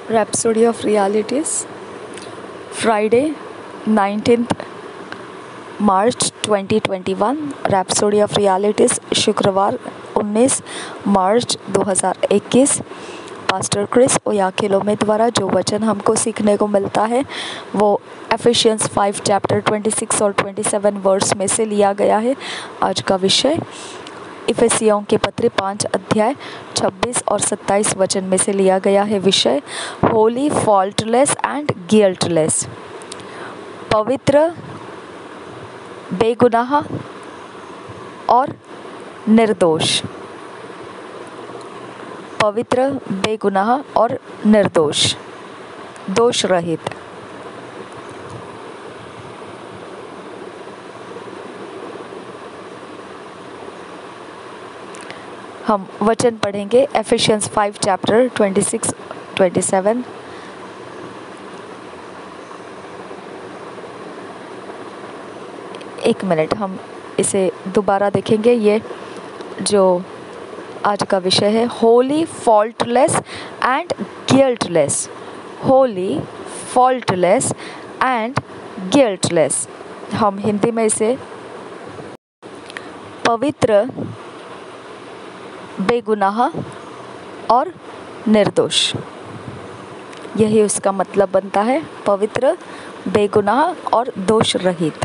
Rhapsody of Realities, Friday 19th March 2021। Rhapsody of realities शुक्रवार 19 मार्च 2021। Pastor Chris ओयाखिलोमे द्वारा जो वचन हमको सीखने को मिलता है वो एफिशियंस 5 चैप्टर 26 और 27 वर्स में से लिया गया है। आज का विषय इफिसियों के पत्र 5 अध्याय 26 और 27 वचन में से लिया गया है। विषय होली, फॉल्टलेस एंड गिल्टलेस, पवित्र, बेगुनाह और निर्दोष। पवित्र, बेगुनाह और निर्दोष, दोष रहित। हम वचन पढ़ेंगे एफिशियंस 5 चैप्टर 26 27। एक मिनट, हम इसे दोबारा देखेंगे। ये जो आज का विषय है holy, faultless and guiltless. Holy, faultless and guiltless. हम हिंदी में इसे पवित्र, बेगुनाह और निर्दोष, यही उसका मतलब बनता है। पवित्र, बेगुनाह और दोष रहित,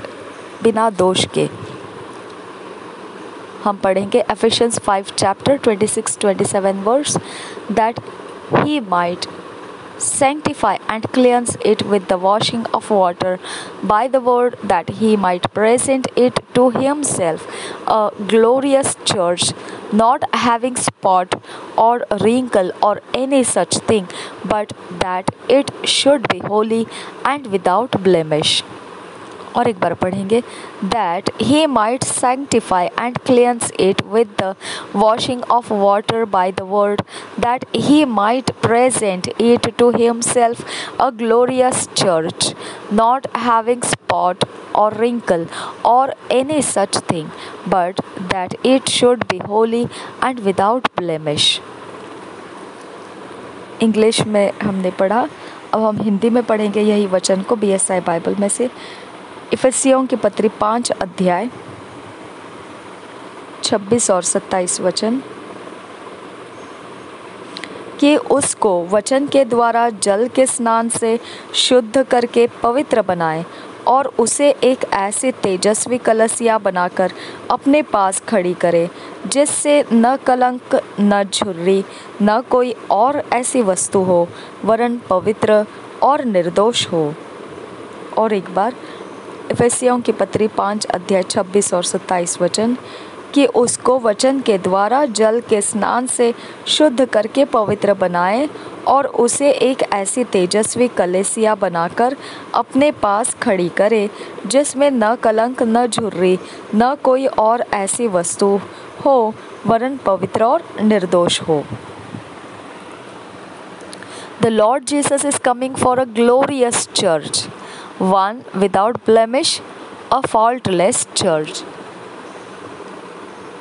बिना दोष के। हम पढ़ेंगे Ephesians 5 chapter 26-27 verse. That he might sanctify and cleanse it with the washing of water by the word, that he might present it to himself a glorious church, not having spot or wrinkle or any such thing, but that it should be holy and without blemish। और एक बार पढ़ेंगे। That he might sanctify and cleanse it with the washing of water by the word, that he might present it to himself a glorious church, not having spot or wrinkle or any such thing, but that it should be holy and without blemish। English में हमने पढ़ा, अब हम हिंदी में पढ़ेंगे यही वचन को BSI बाइबल में से। इफिसियों के पत्री 5 अध्याय 26 और 27 वचन। कि उसको वचन के द्वारा जल के स्नान से शुद्ध करके पवित्र बनाए, और उसे एक ऐसी तेजस्वी कलसिया बनाकर अपने पास खड़ी करे, जिससे न कलंक, न झुर्री, न कोई और ऐसी वस्तु हो, वरन पवित्र और निर्दोष हो। और एक बार इफिसियों की पत्री 5 अध्याय 26 और 27 वचन। कि उसको वचन के द्वारा जल के स्नान से शुद्ध करके पवित्र बनाए, और उसे एक ऐसी तेजस्वी कलीसिया बनाकर अपने पास खड़ी करे, जिसमें न कलंक, न झुर्री, न कोई और ऐसी वस्तु हो, वरन पवित्र और निर्दोष हो। The Lord Jesus is coming for a glorious church, one without blemish, a faultless church।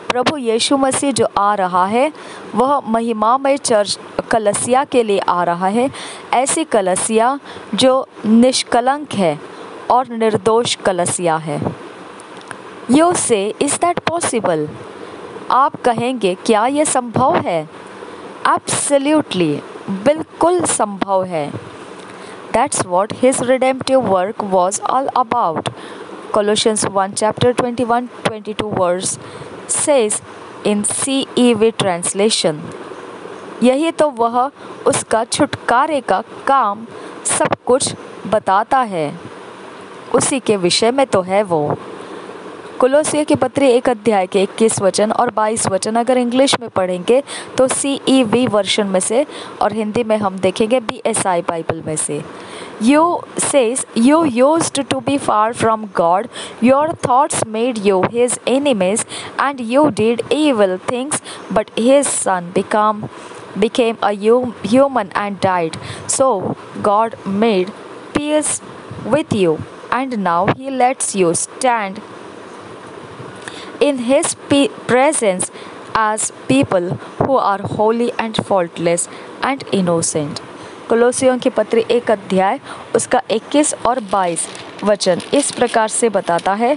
प्रभु यीशु मसीह जो आ रहा है वह महिमामय चर्च कलसिया के लिए आ रहा है। ऐसी कलसिया जो निष्कलंक है और निर्दोष कलसिया है। You say, is that possible? आप कहेंगे क्या यह संभव है? Absolutely, बिल्कुल संभव है। That's what his redemptive work was all about। Colossians 1 chapter 21-22 verse says in CEV translation, यही तो वह उसका छुटकारे का काम सब कुछ बताता है। उसी के विषय में तो है वो। कुलोसियों के पत्र 1 अध्याय के 21 वचन और 22 वचन अगर इंग्लिश में पढ़ेंगे तो CEV वर्जन में से, और हिंदी में हम देखेंगे BSI बाइबल में से। You says, you used to be far from God, your thoughts made you his enemies, and you did evil things, but his son became a human and died. So God made peace with you, and now he lets you stand in his presence as people who are holy and faultless and innocent। कोलोसियों की पत्री 1 अध्याय उसका 21 और 22 वचन इस प्रकार से बताता है,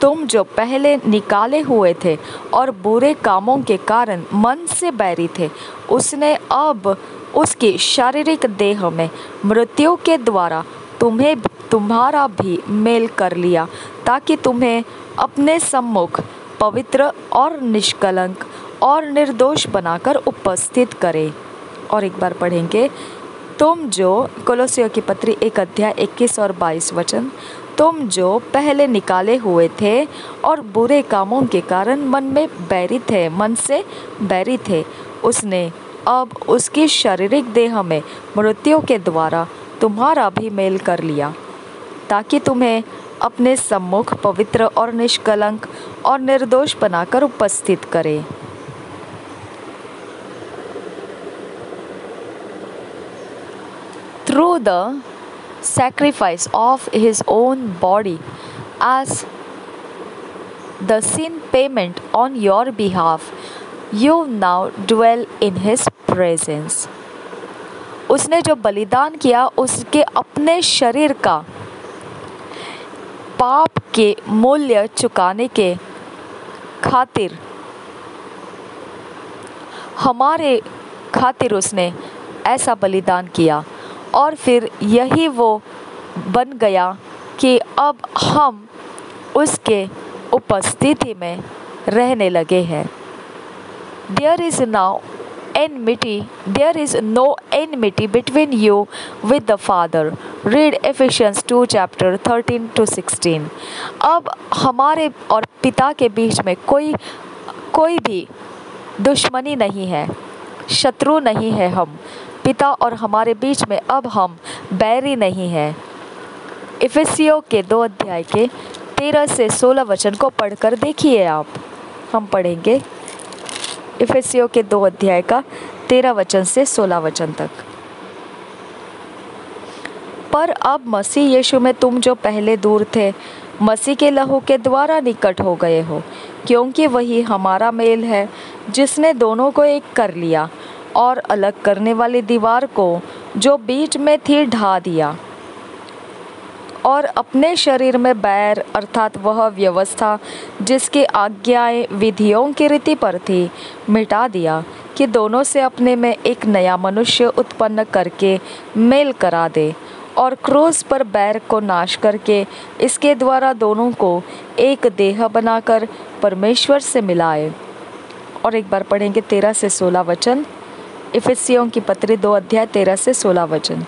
तुम जो पहले निकाले हुए थे और बुरे कामों के कारण मन से बैरी थे, उसने अब उसकी शारीरिक देह में मृत्यु के द्वारा तुम्हारा भी मेल कर लिया, ताकि तुम्हें अपने सम्मुख पवित्र और निष्कलंक और निर्दोष बनाकर उपस्थित करे। और एक बार पढ़ेंगे, तुम जो कोलोसियों की पत्री 1 अध्याय 21 और 22 वचन, तुम जो पहले निकाले हुए थे और बुरे कामों के कारण मन से बैरी थे, उसने अब उसकी शारीरिक देह में मृत्यु के द्वारा तुम्हारा भी मेल कर लिया, ताकि तुम्हें अपने सम्मुख पवित्र और निष्कलंक और निर्दोष बनाकर उपस्थित करे। Through the sacrifice of his own body as the sin payment on your behalf, you now dwell in his presence. उसने जो बलिदान किया, उसके अपने शरीर का पाप के मूल्य चुकाने के खातिर, हमारे खातिर उसने ऐसा बलिदान किया। और फिर यही वो बन गया कि अब हम उसके उपस्थिति में रहने लगे हैं। There is no enmity between you with the Father. Read Ephesians 2 chapter 13 to 16. अब हमारे और पिता के बीच में कोई भी दुश्मनी नहीं है, शत्रु नहीं है। हम पिता और हमारे बीच में अब हम बैरी नहीं हैं। इफिसियों के 2 अध्याय के 13 से 16 वचन को पढ़कर देखिए आप। हम पढ़ेंगे इफिसियों के 2 अध्याय का 13 वचन से 16 वचन तक। पर अब मसीह यीशु में तुम जो पहले दूर थे, मसीह के लहू के द्वारा निकट हो गए हो, क्योंकि वही हमारा मेल है, जिसने दोनों को एक कर लिया और अलग करने वाली दीवार को जो बीच में थी ढा दिया, और अपने शरीर में बैर अर्थात वह व्यवस्था जिसकी आज्ञाएं विधियों की रीति पर थी, मिटा दिया, कि दोनों से अपने में एक नया मनुष्य उत्पन्न करके मेल करा दे, और क्रूस पर बैर को नाश करके इसके द्वारा दोनों को एक देह बनाकर परमेश्वर से मिलाए। और एक बार पढ़ेंगे 13 से 16 वचन। इफिसियों की पत्री 2 अध्याय 13 से 16 वचन।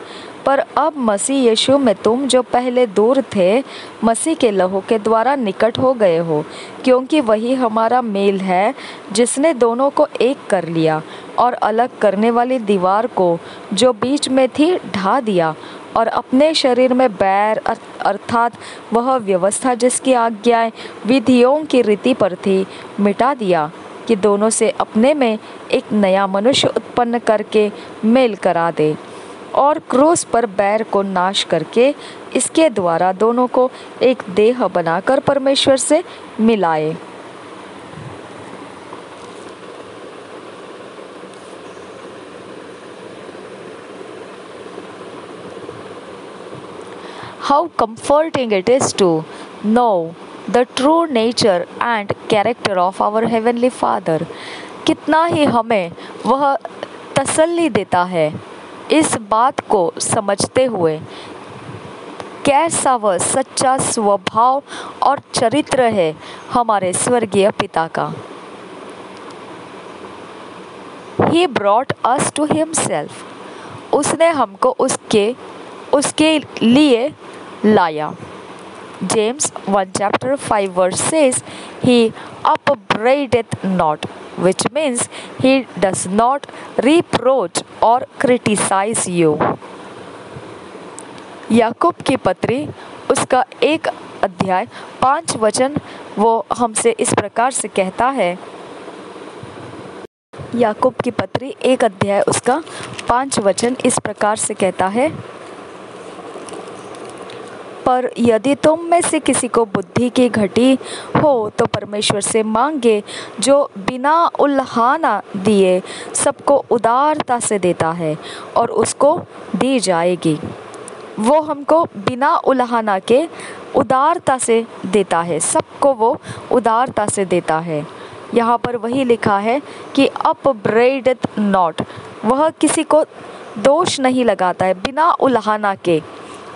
पर अब मसीह यीशु में तुम जो पहले दूर थे, मसीह के लहू के द्वारा निकट हो गए हो, क्योंकि वही हमारा मेल है, जिसने दोनों को एक कर लिया और अलग करने वाली दीवार को जो बीच में थी ढा दिया, और अपने शरीर में बैर अर्थात वह व्यवस्था जिसकी आज्ञाएं विधियों की रीति पर थी, मिटा दिया, कि दोनों से अपने में एक नया मनुष्य उत्पन्न करके मेल करा दे, और क्रूस पर बैर को नाश करके इसके द्वारा दोनों को एक देह बनाकर परमेश्वर से मिलाए। How comforting it is to know the true nature and character of our heavenly Father. कितना ही हमें वह तसल्ली देता है इस बात को समझते हुए, कैसा वह सच्चा स्वभाव और चरित्र है हमारे स्वर्गीय पिता का। He brought us to himself. उसने हमको उसके लिए लाया। James 1 chapter 5 verse says, He upbraideth not, which means he does not reproach or criticize you. याकूब की पत्री उसका 1 अध्याय 5 वचन वो हमसे इस प्रकार से कहता है। याकूब की पत्री 1 अध्याय उसका 5 वचन इस प्रकार से कहता है, पर यदि तुम में से किसी को बुद्धि की घटी हो तो परमेश्वर से मांगे, जो बिना उल्हाना दिए सबको उदारता से देता है, और उसको दी जाएगी। वो हमको बिना उल्हाना के उदारता से देता है, सबको वो उदारता से देता है। यहाँ पर वही लिखा है कि अपब्रेडथ नॉट, वह किसी को दोष नहीं लगाता है, बिना उल्हाना के,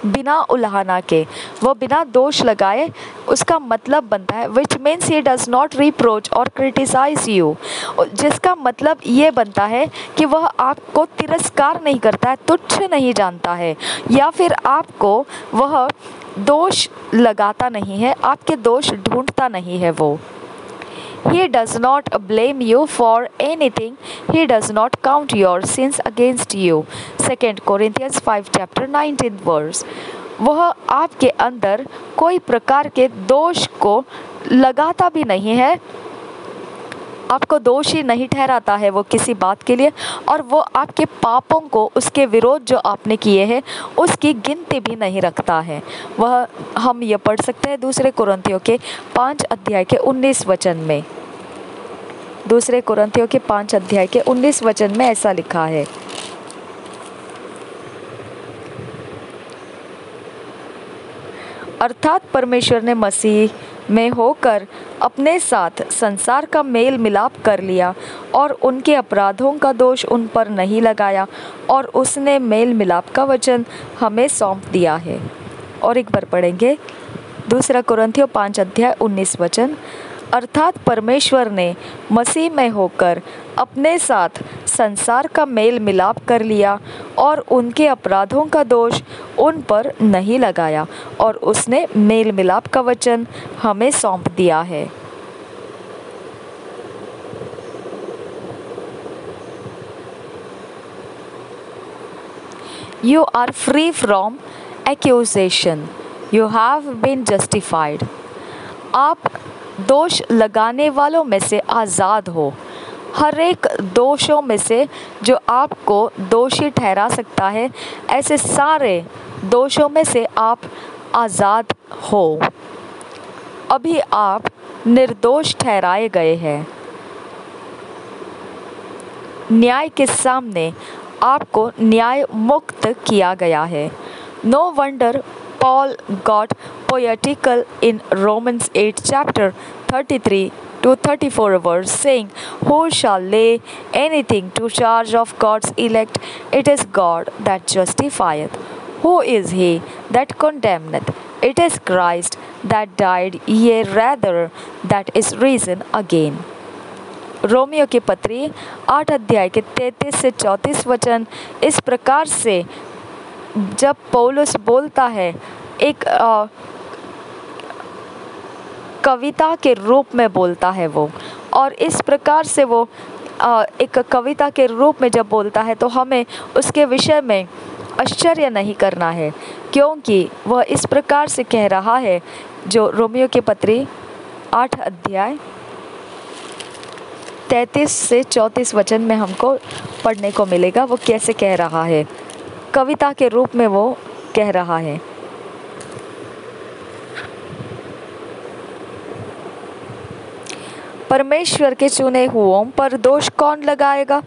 बिना उल्हाना के, वह बिना दोष लगाए। उसका मतलब बनता है which means he does not reproach और क्रिटिसाइज यू, जिसका मतलब ये बनता है कि वह आपको तिरस्कार नहीं करता है, तुच्छ नहीं जानता है, या फिर आपको वह दोष लगाता नहीं है, आपके दोष ढूंढता नहीं है वो। He does not blame you for anything. He does not count your sins against you. 2 Corinthians 5 chapter 19 verse. वह आपके अंदर कोई प्रकार के दोष को लगाता भी नहीं है, आपको दोषी नहीं ठहराता है वो किसी बात के लिए, और वो आपके पापों को, उसके विरोध जो आपने किए हैं, उसकी गिनती भी नहीं रखता है। वह हम ये पढ़ सकते हैं 2 कुरिन्थियों के 5 अध्याय के 19 वचन में। 2 कुरिन्थियों के 5 अध्याय के 19 वचन में ऐसा लिखा है, अर्थात परमेश्वर ने मसीह में होकर अपने साथ संसार का मेल मिलाप कर लिया और उनके अपराधों का दोष उन पर नहीं लगाया, और उसने मेल मिलाप का वचन हमें सौंप दिया है। और एक बार पढ़ेंगे 2 कुरिन्थियों 5 अध्याय 19 वचन, अर्थात परमेश्वर ने मसीह में होकर अपने साथ संसार का मेल मिलाप कर लिया और उनके अपराधों का दोष उन पर नहीं लगाया, और उसने मेल मिलाप का वचन हमें सौंप दिया है। You are free from accusation. You have been justified. आप दोष लगाने वालों में से आज़ाद हो। हर एक दोषों में से जो आपको दोषी ठहरा सकता है, ऐसे सारे दोषों में से आप आज़ाद हो। अभी आप निर्दोष ठहराए गए हैं। न्याय के सामने आपको न्याय मुक्त किया गया है। No wonder Paul got poetical in Romans 8 chapter 33 to 34 verse, saying, Who shall lay anything to charge of God's elect? It is God that justifieth. Who is he that condemneth? It is Christ that died, yea rather that is risen again. Romeo की पत्री 8 अध्याय के 33 से 34 वचन इस प्रकार से जब पौलुस बोलता है, एक कविता के रूप में बोलता है वो, और इस प्रकार से वो एक कविता के रूप में जब बोलता है तो हमें उसके विषय में आश्चर्य नहीं करना है, क्योंकि वह इस प्रकार से कह रहा है। जो रोमियो की पत्री 8 अध्याय 33 से 34 वचन में हमको पढ़ने को मिलेगा, वो कैसे कह रहा है, कविता के रूप में वो कह रहा है। परमेश्वर के चुने हुओं पर दोष कौन लगाएगा?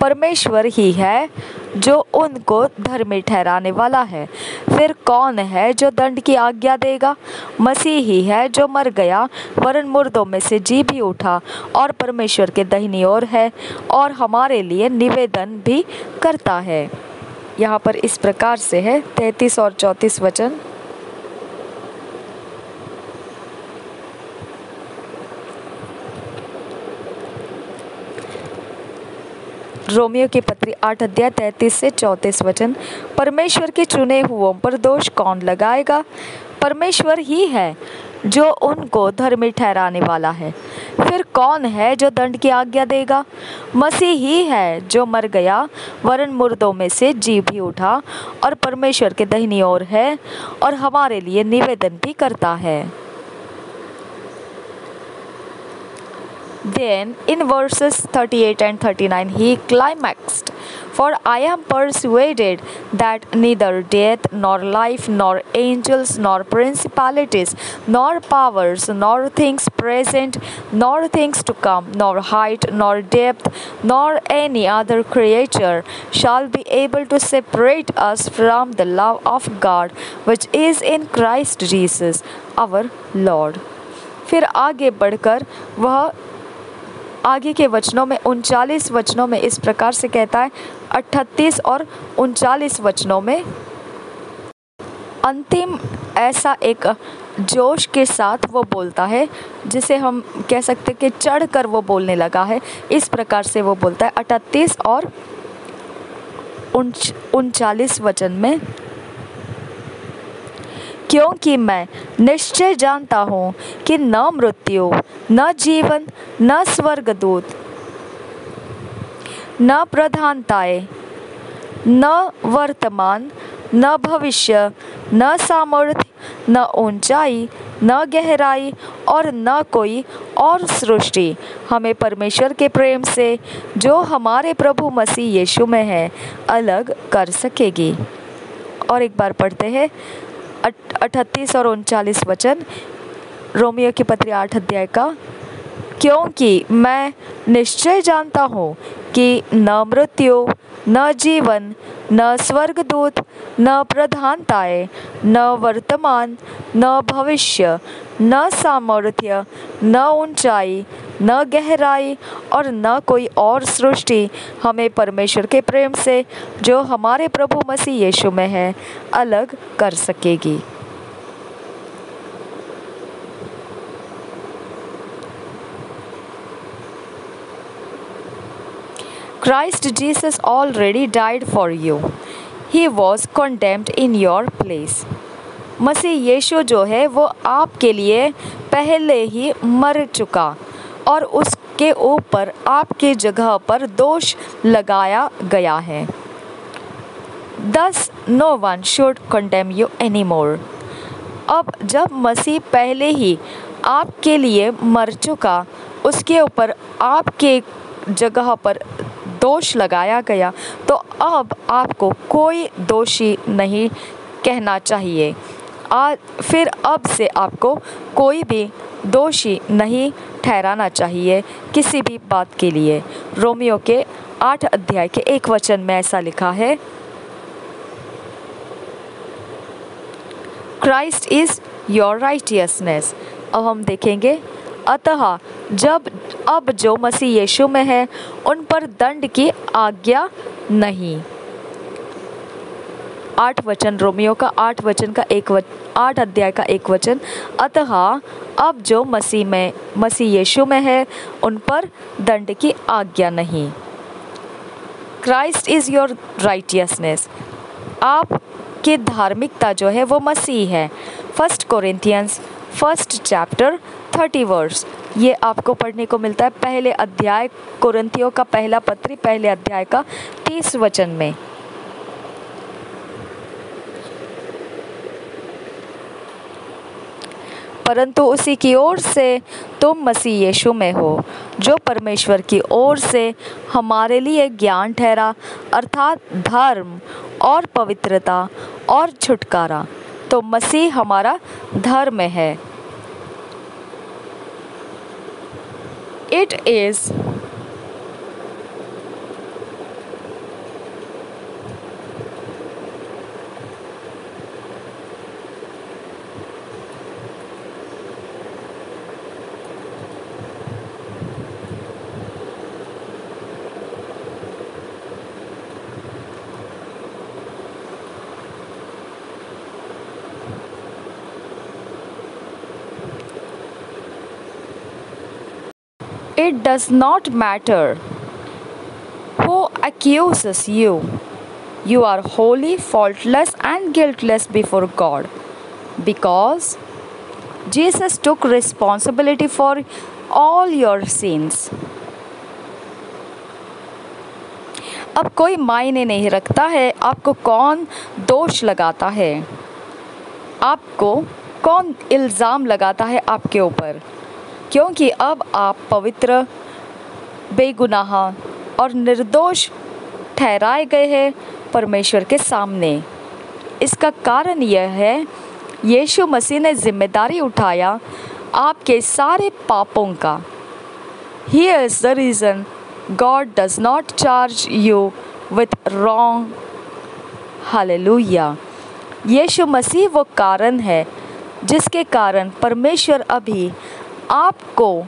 परमेश्वर ही है जो उनको धर्मी ठहराने वाला है। फिर कौन है जो दंड की आज्ञा देगा? मसीह ही है जो मर गया, वरन मुर्दों में से जी भी उठा, और परमेश्वर के दाहिनी ओर है, और हमारे लिए निवेदन भी करता है। यहाँ पर इस प्रकार से है 33 और 34 वचन। रोमियो की पत्री 8 अध्याय 33 से 34 वचन, परमेश्वर के चुने हुओं पर दोष कौन लगाएगा? परमेश्वर ही है जो उनको धर्मी ठहराने वाला है। फिर कौन है जो दंड की आज्ञा देगा? मसीह ही है जो मर गया, वरन मुर्दों में से जी भी उठा, और परमेश्वर के दाहिनी ओर है, और हमारे लिए निवेदन भी करता है। Then in verses 38 and 39 he climaxed, For I am persuaded that neither death, nor life, nor angels, nor principalities, nor powers, nor things present, nor things to come, nor height, nor depth, nor any other creature shall be able to separate us from the love of God which is in Christ Jesus our Lord. फिर आगे बढ़कर वह आगे के वचनों में 39 वचनों में इस प्रकार से कहता है, 38 और 39 वचनों में अंतिम ऐसा एक जोश के साथ वो बोलता है जिसे हम कह सकते कि चढ़कर वो बोलने लगा है। इस प्रकार से वो बोलता है 38 और 39 वचन में, क्योंकि मैं निश्चय जानता हूँ कि न मृत्यु, न जीवन, न स्वर्गदूत, न प्रधानताएं, न वर्तमान, न भविष्य, न सामर्थ्य, न ऊंचाई, न गहराई और न कोई और सृष्टि हमें परमेश्वर के प्रेम से जो हमारे प्रभु मसीह यीशु में है अलग कर सकेगी। और एक बार पढ़ते हैं 38 और 39 वचन रोमियो की पत्री 8 अध्याय का, क्योंकि मैं निश्चय जानता हूँ कि न मृत्यु, न जीवन, न स्वर्गदूत, न प्रधानताएं, न वर्तमान, न भविष्य, न सामर्थ्य, न ऊंचाई, न गहराई और न कोई और सृष्टि हमें परमेश्वर के प्रेम से जो हमारे प्रभु मसीह यीशु में है अलग कर सकेगी। Christ Jesus already died for you. He was condemned in your place. मसीह यीशु जो है वो आपके लिए पहले ही मर चुका और उसके ऊपर आपकी जगह पर दोष लगाया गया है। Thus no one should condemn you anymore. अब जब मसीह पहले ही आपके लिए मर चुका, उसके ऊपर आपके जगह पर दोष लगाया गया, तो अब आपको कोई दोषी नहीं कहना चाहिए। फिर अब से आपको कोई भी दोषी नहीं ठहराना चाहिए किसी भी बात के लिए। रोमियो के 8 अध्याय के 1 वचन में ऐसा लिखा है, Christ is your righteousness। अब हम देखेंगे, अतः अब जो मसीह यीशु में है उन पर दंड की आज्ञा नहीं। 8 वचन रोमियो का 8 वचन का 8 अध्याय का 1 वचन, अतः अब जो मसीह यीशु में है उन पर दंड की आज्ञा नहीं। Christ is your righteousness. आपकी धार्मिकता जो है वो मसीह है। 1 कोरिन्थियंस 1 चैप्टर 30 वर्स, ये आपको पढ़ने को मिलता है पहले अध्याय, कोरिन्थियों का पहला पत्री पहले अध्याय का 30 वचन में। परंतु उसी की ओर से तुम मसीह यीशु में हो, जो परमेश्वर की ओर से हमारे लिए ज्ञान ठहरा, अर्थात धर्म और पवित्रता और छुटकारा। तो मसीह हमारा धर्म है। It is It does not matter who accuses you. You are holy, faultless, and guiltless before God, because Jesus took responsibility for all your sins. अब कोई मायने नहीं रखता है आपको कौन दोष लगाता है, आपको कौन इल्ज़ाम लगाता है आपके ऊपर, क्योंकि अब आप पवित्र, बेगुनाह और निर्दोष ठहराए गए हैं परमेश्वर के सामने। इसका कारण यह है, यीशु मसीह ने जिम्मेदारी उठाया आपके सारे पापों का। Here is the reason God does not charge you with wrong. Hallelujah. यीशु मसीह वो कारण है जिसके कारण परमेश्वर अभी आपको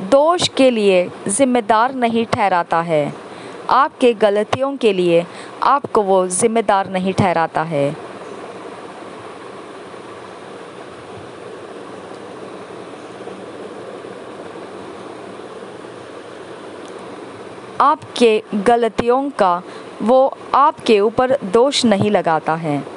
दोष के लिए जिम्मेदार नहीं ठहराता है। आपके गलतियों के लिए आपको वो जिम्मेदार नहीं ठहराता है। आपके गलतियों का वो आपके ऊपर दोष नहीं लगाता है।